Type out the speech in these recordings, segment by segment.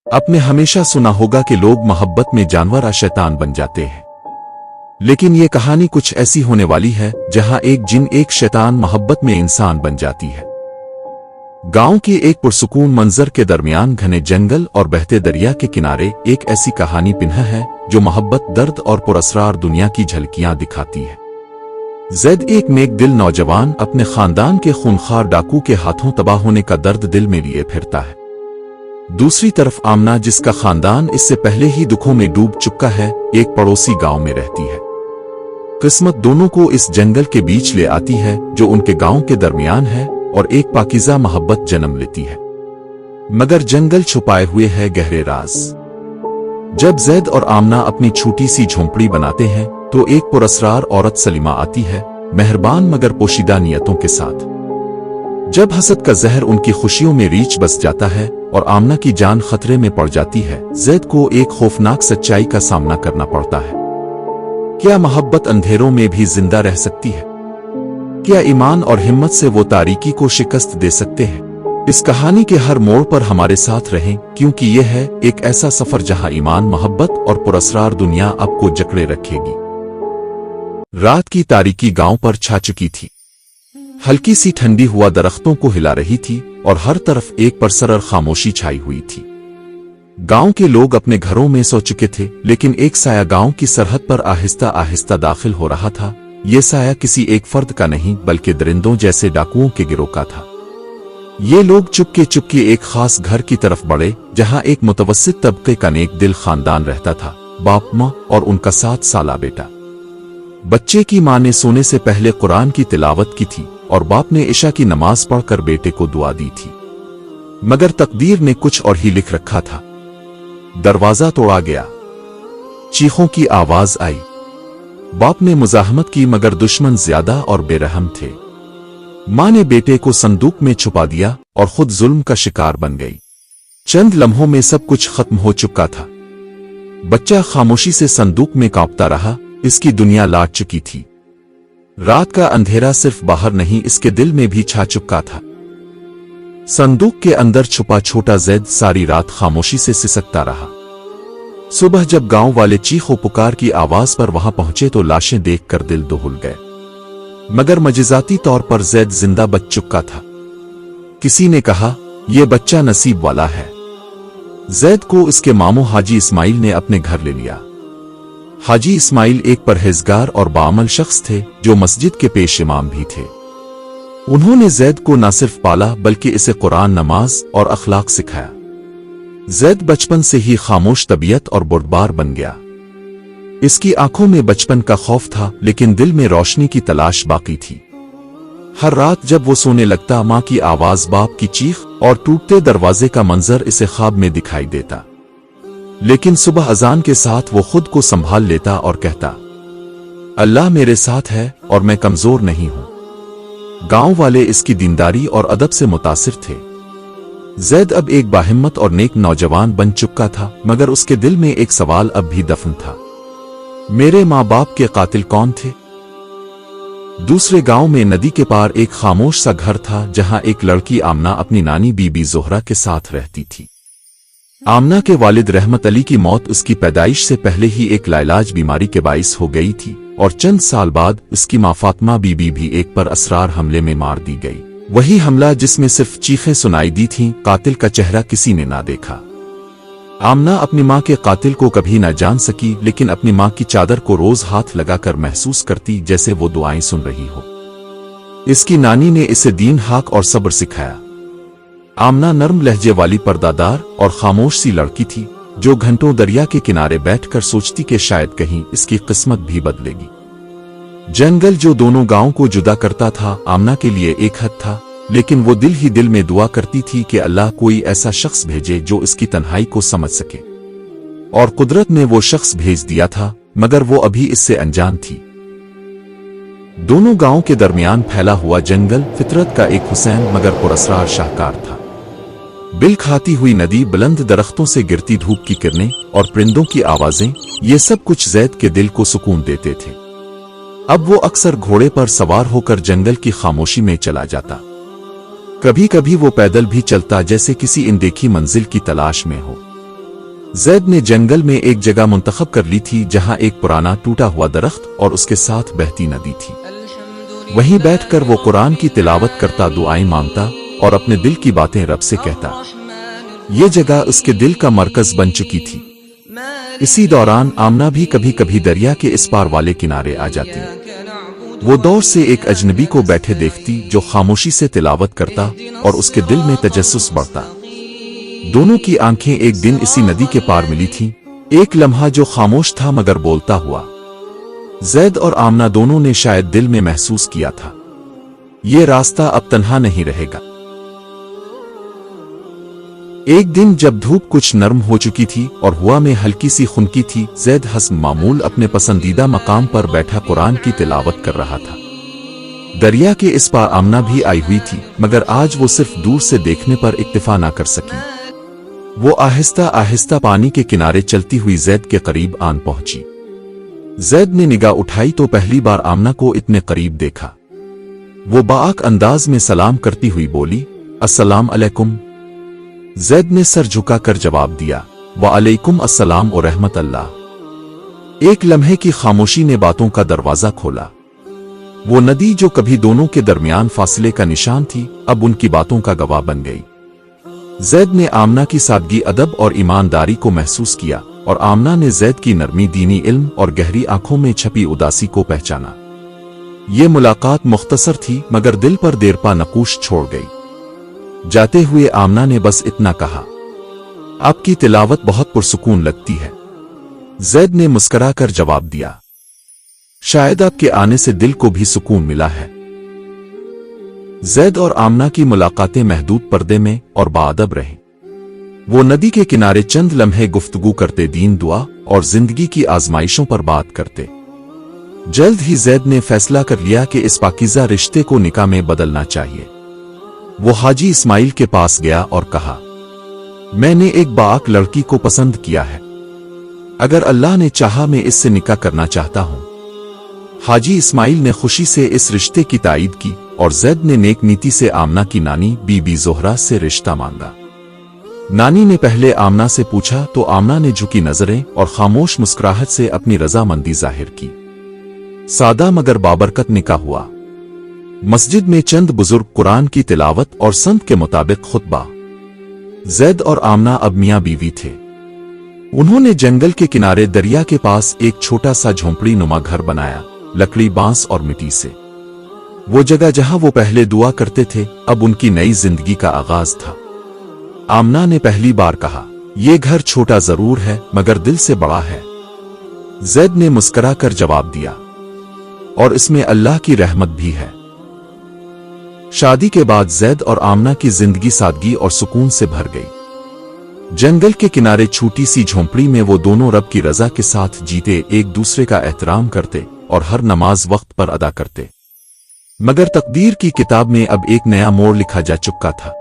आपने हमेशा सुना होगा कि लोग मोहब्बत में जानवर या शैतान बन जाते हैं, लेकिन ये कहानी कुछ ऐसी होने वाली है जहां एक जिन एक शैतान मोहब्बत में इंसान बन जाती है। गांव की एक पुरसुकून मंजर के दरमियान घने जंगल और बहते दरिया के किनारे एक ऐसी कहानी पिन्हा है जो मोहब्बत, दर्द और पुरअसरार दुनिया की झलकियां दिखाती है। जैद एक नेक दिल नौजवान अपने खानदान के खूनखार डाकू के हाथों तबाह होने का दर्द दिल में लिए फिरता है। दूसरी तरफ आमना, जिसका खानदान इससे पहले ही दुखों में डूब चुका है, एक पड़ोसी गांव में रहती है। किस्मत दोनों को इस जंगल के बीच ले आती है जो उनके गांव के दरमियान है और एक पाकीज़ा मोहब्बत जन्म लेती है। मगर जंगल छुपाए हुए है गहरे राज। जब जैद और आमना अपनी छोटी सी झोंपड़ी बनाते हैं तो एक पुरअसरार औरत सलीमा आती है, मेहरबान मगर पोशीदा नियतों के साथ। जब हसद का जहर उनकी खुशियों में रीछ बस जाता है और आमना की जान खतरे में पड़ जाती है, जैद को एक खौफनाक सच्चाई का सामना करना पड़ता है। क्या मोहब्बत अंधेरों में भी जिंदा रह सकती है? क्या ईमान और हिम्मत से वो तारीकी को शिकस्त दे सकते हैं? इस कहानी के हर मोड़ पर हमारे साथ रहें, क्योंकि यह है एक ऐसा सफर जहां ईमान, मोहब्बत और पुरअसरार दुनिया आपको जकड़े रखेगी। रात की तारीकी गांव पर छा चुकी थी। हल्की सी ठंडी हुआ दरख्तों को हिला रही थी और हर तरफ एक परसरर खामोशी छाई हुई थी। गांव के लोग अपने घरों में सो चुके थे, लेकिन एक साया गांव की सरहद पर आहिस्ता आहिस्ता दाखिल हो रहा था। ये साया किसी एक फर्द का नहीं, बल्कि दरिंदों जैसे डाकुओं के गिरोह का था। ये लोग चुपके चुपके एक खास घर की तरफ बढ़े जहां एक मुतवस्सित तबके का नेक दिल खानदान रहता था, बाप, माँ और उनका 7 साला बेटा। बच्चे की मां ने सोने से पहले कुरान की तिलावत की थी और बाप ने इशा की नमाज पढ़कर बेटे को दुआ दी थी। मगर तकदीर ने कुछ और ही लिख रखा था। दरवाजा तोड़ा गया, चीखों की आवाज आई। बाप ने मुजाहमत की, मगर दुश्मन ज्यादा और बेरहम थे। मां ने बेटे को संदूक में छुपा दिया और खुद जुल्म का शिकार बन गई। चंद लम्हों में सब कुछ खत्म हो चुका था। बच्चा खामोशी से संदूक में कांपता रहा, इसकी दुनिया लाट चुकी थी। रात का अंधेरा सिर्फ बाहर नहीं, इसके दिल में भी छा चुका था। संदूक के अंदर छुपा छोटा जैद सारी रात खामोशी से सिसकता रहा। सुबह जब गांव वाले चीखों पुकार की आवाज पर वहां पहुंचे तो लाशें देखकर दिल दहल गए। मगर मजिजाती तौर पर जैद जिंदा बच चुका था। किसी ने कहा, यह बच्चा नसीब वाला है। जैद को इसके मामू हाजी इस्माइल ने अपने घर ले लिया। हाजी इस्माइल एक परहेजगार और बाअमल शख्स थे जो मस्जिद के पेश इमाम भी थे। उन्होंने जैद को न सिर्फ पाला बल्कि इसे कुरान, नमाज और अखलाक सिखाया। जैद बचपन से ही खामोश तबीयत और बुर्दबार बन गया। इसकी आंखों में बचपन का खौफ था, लेकिन दिल में रोशनी की तलाश बाकी थी। हर रात जब वो सोने लगता, मां की आवाज, बाप की चीख और टूटते दरवाजे का मंजर इसे ख्वाब में दिखाई देता। लेकिन सुबह अजान के साथ वो खुद को संभाल लेता और कहता, अल्लाह मेरे साथ है और मैं कमजोर नहीं हूं। गांव वाले इसकी दीनदारी और अदब से मुतासिर थे। जैद अब एक बाहिम्मत और नेक नौजवान बन चुका था, मगर उसके दिल में एक सवाल अब भी दफन था। मेरे माँ बाप के कातिल कौन थे? दूसरे गांव में नदी के पार एक खामोश सा घर था जहां एक लड़की आमना अपनी नानी बीबी जोहरा के साथ रहती थी। आमना के वालिद रहमत अली की मौत उसकी पैदाइश से पहले ही एक लाइलाज बीमारी के बाइस हो गई थी और चंद साल बाद उसकी मां फातिमा बीबी भी एक पर असरार हमले में मार दी गई। वही हमला जिसमें सिर्फ चीखें सुनाई दी थीं, कातिल का चेहरा किसी ने ना देखा। आमना अपनी मां के कातिल को कभी ना जान सकी, लेकिन अपनी मां की चादर को रोज हाथ लगाकर महसूस करती जैसे वो दुआएं सुन रही हो। इसकी नानी ने इसे दीन, हक और सब्र सिखाया। आमना नरम लहजे वाली, पर्दादार और खामोश सी लड़की थी जो घंटों दरिया के किनारे बैठकर सोचती कि शायद कहीं इसकी किस्मत भी बदलेगी। जंगल जो दोनों गांवों को जुदा करता था, आमना के लिए एक हद था, लेकिन वो दिल ही दिल में दुआ करती थी कि अल्लाह कोई ऐसा शख्स भेजे जो इसकी तन्हाई को समझ सके। और कुदरत ने वो शख्स भेज दिया था, मगर वो अभी इससे अनजान थी। दोनों गांवों के दरमियान फैला हुआ जंगल फितरत का एक हुसैन मगर पुरअसरार शाहकार था। बिल खाती हुई नदी, बुलंद दरख्तों से गिरती धूप की किरणें और परिंदों की आवाजें, ये सब कुछ जैद के दिल को सुकून देते थे। अब वो अक्सर घोड़े पर सवार होकर जंगल की खामोशी में चला जाता। कभी कभी वो पैदल भी चलता, जैसे किसी अनदेखी मंजिल की तलाश में हो। زید نے جنگل میں ایک جگہ منتخب کر لی تھی جہاں ایک پرانا ٹوٹا ہوا درخت اور اس کے ساتھ بہتی ندی تھی۔ وہیں بیٹھ کر وہ قرآن کی تلاوت کرتا، دعائیں مانگتا اور اپنے دل کی باتیں رب سے کہتا۔ یہ جگہ اس کے دل کا مرکز بن چکی تھی۔ اسی دوران آمنہ بھی کبھی کبھی دریا کے اس پار والے کنارے آ جاتی۔ وہ دور سے ایک اجنبی کو بیٹھے دیکھتی جو خاموشی سے تلاوت کرتا اور اس کے دل میں تجسس بڑھتا۔ دونوں کی آنکھیں ایک دن اسی ندی کے پار ملی تھیں، ایک لمحہ جو خاموش تھا مگر بولتا ہوا۔ زید اور آمنہ دونوں نے شاید دل میں محسوس کیا تھا، یہ راستہ اب تنہا نہیں رہے گا۔ ایک دن جب دھوپ کچھ نرم ہو چکی تھی اور ہوا میں ہلکی سی خنکی تھی، زید حسب معمول اپنے پسندیدہ مقام پر بیٹھا قرآن کی تلاوت کر رہا تھا۔ دریا کے اس پار آمنہ بھی آئی ہوئی تھی، مگر آج وہ صرف دور سے دیکھنے پر اکتفا نہ کر سکی۔ وہ آہستہ آہستہ پانی کے کنارے چلتی ہوئی زید کے قریب آن پہنچی۔ زید نے نگاہ اٹھائی تو پہلی بار آمنہ کو اتنے قریب دیکھا۔ وہ باعث انداز میں سلام کرتی ہوئی بولی، السلام علیکم۔ زید نے سر جھکا کر جواب دیا، وعلیکم السلام و رحمت اللہ۔ ایک لمحے کی خاموشی نے باتوں کا دروازہ کھولا۔ وہ ندی جو کبھی دونوں کے درمیان فاصلے کا نشان تھی، اب ان کی باتوں کا گواہ بن گئی۔ زید نے آمنہ کی سادگی، ادب اور ایمانداری کو محسوس کیا، اور آمنہ نے زید کی نرمی، دینی علم اور گہری آنکھوں میں چھپی اداسی کو پہچانا۔ یہ ملاقات مختصر تھی مگر دل پر دیرپا نقوش چھوڑ گئی۔ جاتے ہوئے آمنہ نے بس اتنا کہا، آپ کی تلاوت بہت پرسکون لگتی ہے۔ زید نے مسکرا کر جواب دیا، شاید آپ کے آنے سے دل کو بھی سکون ملا ہے۔ زید اور آمنہ کی ملاقاتیں محدود پردے میں اور باادب رہیں۔ وہ ندی کے کنارے چند لمحے گفتگو کرتے، دین، دعا اور زندگی کی آزمائشوں پر بات کرتے۔ جلد ہی زید نے فیصلہ کر لیا کہ اس پاکیزہ رشتے کو نکاح میں بدلنا چاہیے۔ وہ حاجی اسماعیل کے پاس گیا اور کہا، میں نے ایک باعث لڑکی کو پسند کیا ہے، اگر اللہ نے چاہا میں اس سے نکاح کرنا چاہتا ہوں۔ حاجی اسماعیل نے خوشی سے اس رشتے کی تائید کی اور زید نے نیک نیتی سے آمنہ کی نانی بی بی زہرا سے رشتہ مانگا۔ نانی نے پہلے آمنہ سے پوچھا تو آمنہ نے جھکی نظریں اور خاموش مسکراہٹ سے اپنی رضامندی ظاہر کی۔ سادہ مگر بابرکت نکاح ہوا۔ مسجد میں چند بزرگ قرآن کی تلاوت اور سنت کے مطابق خطبہ۔ زید اور آمنہ اب میاں بیوی تھے۔ انہوں نے جنگل کے کنارے دریا کے پاس ایک چھوٹا سا جھونپڑی نما گھر بنایا، لکڑی، بانس اور مٹی سے۔ وہ جگہ جہاں وہ پہلے دعا کرتے تھے اب ان کی نئی زندگی کا آغاز تھا۔ آمنہ نے پہلی بار کہا، یہ گھر چھوٹا ضرور ہے مگر دل سے بڑا ہے۔ زید نے مسکرا کر جواب دیا، اور اس میں اللہ کی رحمت بھی ہے۔ شادی کے بعد زید اور آمنہ کی زندگی سادگی اور سکون سے بھر گئی۔ جنگل کے کنارے چھوٹی سی جھونپڑی میں وہ دونوں رب کی رضا کے ساتھ جیتے، ایک دوسرے کا احترام کرتے اور ہر نماز وقت پر ادا کرتے۔ مگر تقدیر کی کتاب میں اب ایک نیا موڑ لکھا جا چکا تھا۔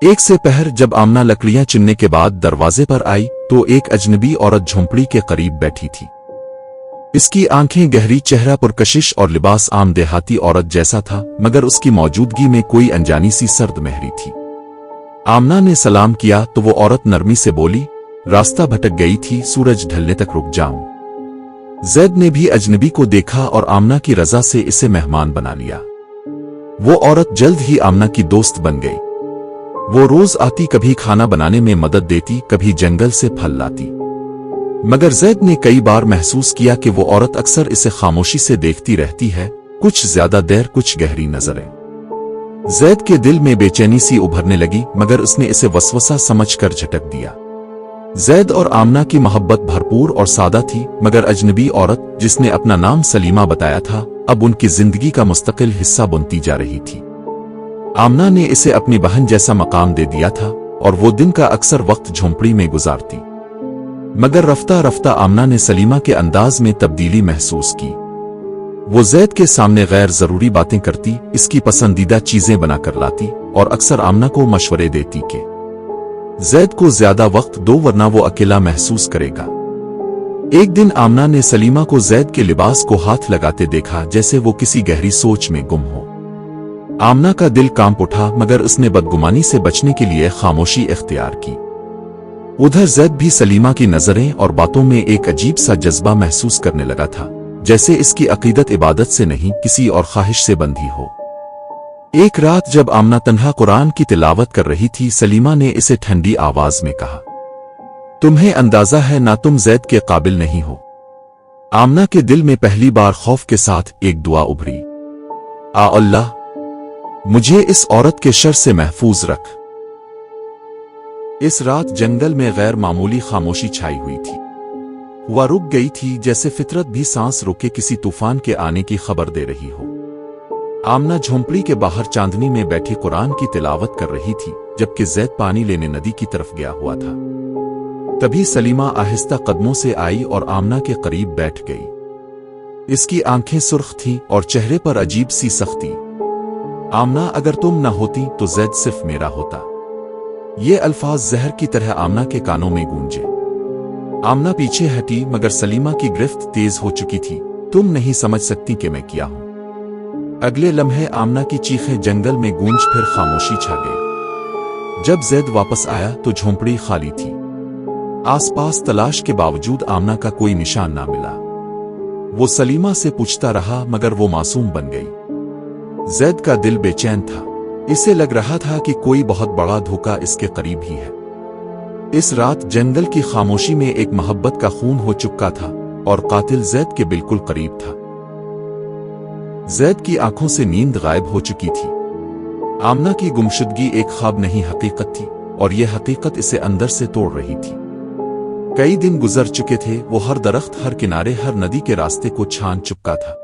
ایک سے پہر جب آمنہ لکڑیاں چننے کے بعد دروازے پر آئی تو ایک اجنبی عورت جھونپڑی کے قریب بیٹھی تھی۔ اس کی آنکھیں گہری، چہرہ پرکشش اور لباس عام دیہاتی عورت جیسا تھا، مگر اس کی موجودگی میں کوئی انجانی سی سرد مہری تھی۔ آمنہ نے سلام کیا تو وہ عورت نرمی سے بولی، راستہ بھٹک گئی تھی، سورج ڈھلنے تک رک جاؤں۔ زید نے بھی اجنبی کو دیکھا اور آمنہ کی رضا سے اسے مہمان بنا لیا۔ وہ عورت جلد ہی آمنہ کی دوست بن گئی۔ وہ روز آتی، کبھی کھانا بنانے میں مدد دیتی، کبھی جنگل سے پھل لاتی۔ مگر زید نے کئی بار محسوس کیا کہ وہ عورت اکثر اسے خاموشی سے دیکھتی رہتی ہے، کچھ زیادہ دیر، کچھ گہری نظریں۔ زید کے دل میں بے چینی سی ابھرنے لگی مگر اس نے اسے وسوسہ سمجھ کر جھٹک دیا۔ زید اور آمنہ کی محبت بھرپور اور سادہ تھی، مگر اجنبی عورت جس نے اپنا نام سلیمہ بتایا تھا اب ان کی زندگی کا مستقل حصہ بنتی جا رہی تھی۔ آمنہ نے اسے اپنی بہن جیسا مقام دے دیا تھا اور وہ دن کا اکثر وقت جھونپڑی میں گزارتی۔ مگر رفتہ رفتہ آمنہ نے سلیمہ کے انداز میں تبدیلی محسوس کی۔ وہ زید کے سامنے غیر ضروری باتیں کرتی، اس کی پسندیدہ چیزیں بنا کر لاتی اور اکثر آمنہ کو مشورے دیتی کہ زید کو زیادہ وقت دو ورنہ وہ اکیلا محسوس کرے گا۔ ایک دن آمنہ نے سلیمہ کو زید کے لباس کو ہاتھ لگاتے دیکھا جیسے وہ کسی گہری سوچ میں گم ہو۔ آمنہ کا دل کانپ اٹھا مگر اس نے بدگمانی سے بچنے کے لیے خاموشی اختیار کی۔ उधर जैद भी सलीमा की नजरें और बातों में एक अजीब सा जज्बा महसूस करने लगा था, जैसे इसकी अकीदत इबादत से नहीं किसी और ख्वाहिश से बंधी हो। एक रात जब आमना तन्हा कुरान की तिलावत कर रही थी, सलीमा ने इसे ठंडी आवाज में कहा, तुम्हें अंदाजा है ना तुम जैद के काबिल नहीं हो। आमना के दिल में पहली बार खौफ के साथ एक दुआ उभरी, आ अल्लाह, मुझे इस औरत के शर से महफूज रख। इस रात जंगल में गैर मामूली खामोशी छाई हुई थी। हवा रुक गई थी, जैसे फितरत भी सांस रोके किसी तूफान के आने की खबर दे रही हो। आमना झोंपड़ी के बाहर चांदनी में बैठी कुरान की तिलावत कर रही थी, जबकि जैद पानी लेने नदी की तरफ गया हुआ था। तभी सलीमा आहिस्ता कदमों से आई और आमना के करीब बैठ गई। इसकी आंखें सुर्ख थीं और चेहरे पर अजीब सी सख्ती। आमना, अगर तुम न होती तो जैद सिर्फ मेरा होता। ये अल्फाज जहर की तरह आमना के कानों में गूंजे। आमना पीछे हटी, मगर सलीमा की गिरफ्त तेज हो चुकी थी। तुम नहीं समझ सकती कि मैं क्या हूं। अगले लम्हे आमना की चीखें जंगल में गूंज, फिर खामोशी छा गई। जब जैद वापस आया तो झोंपड़ी खाली थी। आसपास तलाश के बावजूद आमना का कोई निशान ना मिला। वो सलीमा से पूछता रहा, मगर वो मासूम बन गई। जैद का दिल बेचैन था। इसे लग रहा था कि कोई बहुत बड़ा धोखा इसके करीब ही है। इस रात जंगल की खामोशी में एक मोहब्बत का खून हो चुका था और कातिल जैद के बिल्कुल करीब था। जैद की आंखों से नींद गायब हो चुकी थी। आमना की गुमशुदगी एक ख्वाब नहीं, हकीकत थी, और यह हकीकत इसे अंदर से तोड़ रही थी। कई दिन गुजर चुके थे। वो हर दरख्त, हर किनारे, हर नदी के रास्ते को छान चुका था,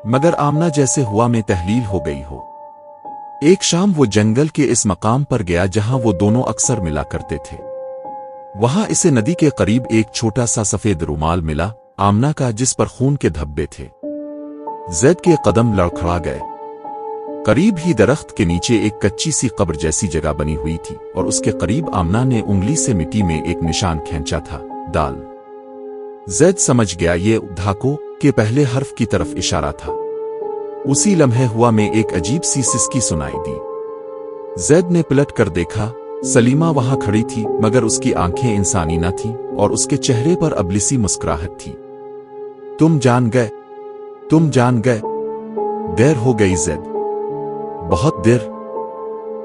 मगर आमना जैसे हुआ में तहलील हो गई हो। एक शाम वो जंगल के इस मकाम पर गया जहां वो दोनों अक्सर मिला करते थे। वहां इसे नदी के करीब एक छोटा सा सफेद रुमाल मिला, आमना का, जिस पर खून के धब्बे थे। जैद के कदम लड़खड़ा गए। करीब ही दरख्त के नीचे एक कच्ची सी कब्र जैसी जगह बनी हुई थी और उसके करीब आमना ने उंगली से मिट्टी में एक निशान खींचा था, दाल। जैद समझ गया ये धाको के पहले हर्फ की तरफ इशारा था। उसी लम्हे हुआ में एक अजीब सी सिसकी सुनाई दी। जैद ने पलट कर देखा। सलीमा वहां खड़ी थी, मगर उसकी आंखें इंसानी न थीं और उसके चेहरे पर अबलिसी मुस्कुराहट थी। तुम जान गए, तुम जान गए। देर हो गई जैद, बहुत देर।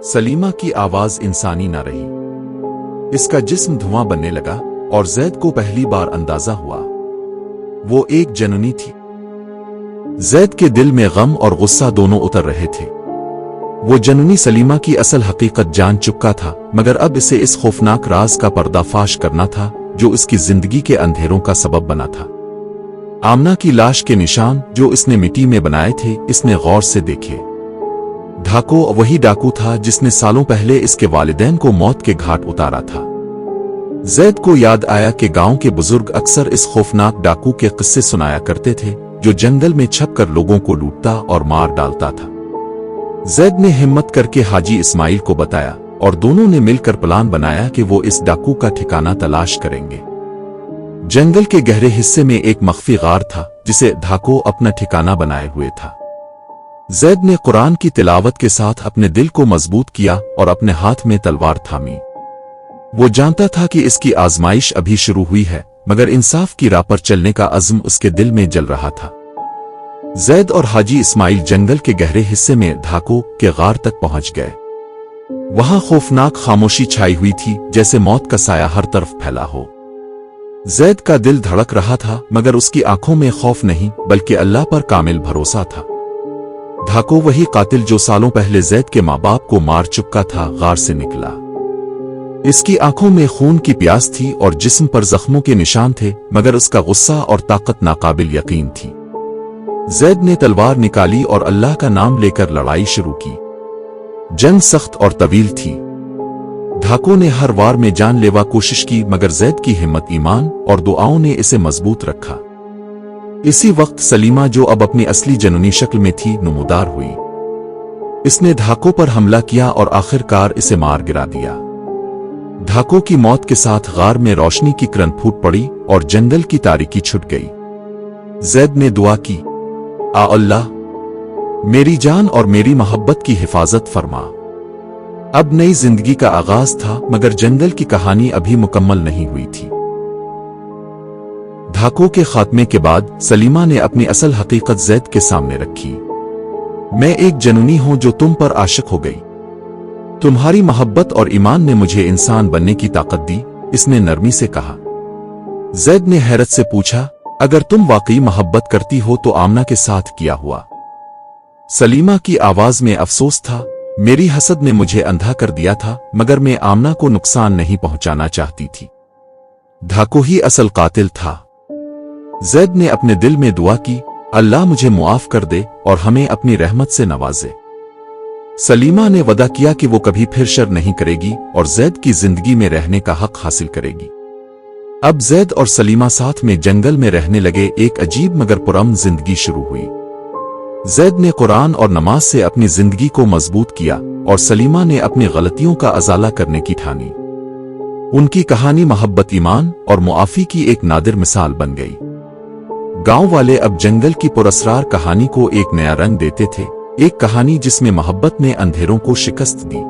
सलीमा की आवाज इंसानी न रही। इसका जिस्म धुआं बनने लगा और जैद को पहली बार अंदाजा हुआ वो एक जननी थी। जैद के दिल में गम और गुस्सा दोनों उतर रहे थे। वो जननी सलीमा की असल हकीकत जान चुका था, मगर अब इसे इस खौफनाक राज का पर्दाफाश करना था जो इसकी जिंदगी के अंधेरों का सबब बना था। आमना की लाश के निशान जो इसने मिट्टी में बनाए थे, इसने गौर से देखे। धाको वही डाकू था जिसने सालों पहले इसके वालिदैन को मौत के घाट उतारा था। जैद को याद आया कि गांव के बुजुर्ग अक्सर इस खौफनाक डाकू के किस्से सुनाया करते थे, जो जंगल में छपकर लोगों को लूटता और मार डालता था। जैद ने हिम्मत करके हाजी इस्माइल को बताया और दोनों ने मिलकर प्लान बनाया कि वो इस डाकू का ठिकाना तलाश करेंगे। जंगल के गहरे हिस्से में एक मख्फी गार था जिसे धाको अपना ठिकाना बनाए हुए था। जैद ने कुरान की तिलावत के साथ अपने दिल को मजबूत किया और अपने हाथ में तलवार थामी। वो जानता था कि इसकी आजमाइश अभी शुरू हुई है, मगर इंसाफ की राह पर चलने का अज़्म उसके दिल में जल रहा था। जैद और हाजी इस्माइल जंगल के गहरे हिस्से में धाको के गार तक पहुंच गए। वहां खौफनाक खामोशी छाई हुई थी, जैसे मौत का साया हर तरफ फैला हो। जैद का दिल धड़क रहा था, मगर उसकी आंखों में खौफ नहीं बल्कि अल्लाह पर कामिल भरोसा था। धाको वही कातिल जो सालों पहले जैद के माँ बाप को मार चुका था, गार से निकला। इसकी आंखों में खून की प्यास थी और जिस्म पर जख्मों के निशान थे, मगर उसका गुस्सा और ताकत नाकाबिल यकीन थी। जैद ने तलवार निकाली और अल्लाह का नाम लेकर लड़ाई शुरू की। जंग सख्त और तवील थी। धाको ने हर वार में जानलेवा कोशिश की, मगर जैद की हिम्मत, ईमान और दुआओं ने इसे मजबूत रखा। इसी वक्त सलीमा, जो अब अपनी असली जनूनी शक्ल में थी, नमूदार हुई। इसने धाको पर हमला किया और आखिरकार इसे मार गिरा दिया। धाको की मौत के साथ गार में रोशनी की किरण फूट पड़ी और जंगल की तारीकी छुट गई। जैद ने दुआ की, आ अल्लाह, मेरी जान और मेरी मोहब्बत की हिफाजत फरमा। अब नई जिंदगी का आगाज था, मगर जंगल की कहानी अभी मुकम्मल नहीं हुई थी। ढाकों के खात्मे के बाद सलीमा ने अपनी असल हकीकत ज़ैद के सामने रखी। मैं एक जनूनी हूं जो तुम पर आशिक हो गई। तुम्हारी मोहब्बत और ईमान ने मुझे इंसान बनने की ताकत दी, इसने नरमी से कहा। ज़ैद ने हैरत से पूछा, अगर तुम वाकई मोहब्बत करती हो तो आमना के साथ किया हुआ? सलीमा की आवाज में अफसोस था, मेरी हसद ने मुझे अंधा कर दिया था, मगर मैं आमना को नुकसान नहीं पहुंचाना चाहती थी। ढाको ही असल कातिल था। ज़ैद ने अपने दिल में दुआ की, अल्लाह मुझे मुआफ कर दे और हमें अपनी रहमत से नवाजे। सलीमा ने वदा किया कि वो कभी फिर शर नहीं करेगी और ज़ैद की जिंदगी में रहने का हक हासिल करेगी। अब ज़ैद और सलीमा साथ में जंगल में रहने लगे। एक अजीब मगर पुरअमन जिंदगी शुरू हुई। ज़ैद ने कुरान और नमाज से अपनी जिंदगी को मजबूत किया और सलीमा ने अपनी गलतियों का अजाला करने की ठानी। उनकी कहानी मोहब्बत, ईमान और मुआफी की एक नादिर मिसाल बन गई। गांव वाले अब जंगल की पुरअसरार कहानी को एक नया रंग देते थे, एक कहानी जिसमें मोहब्बत ने अंधेरों को शिकस्त दी।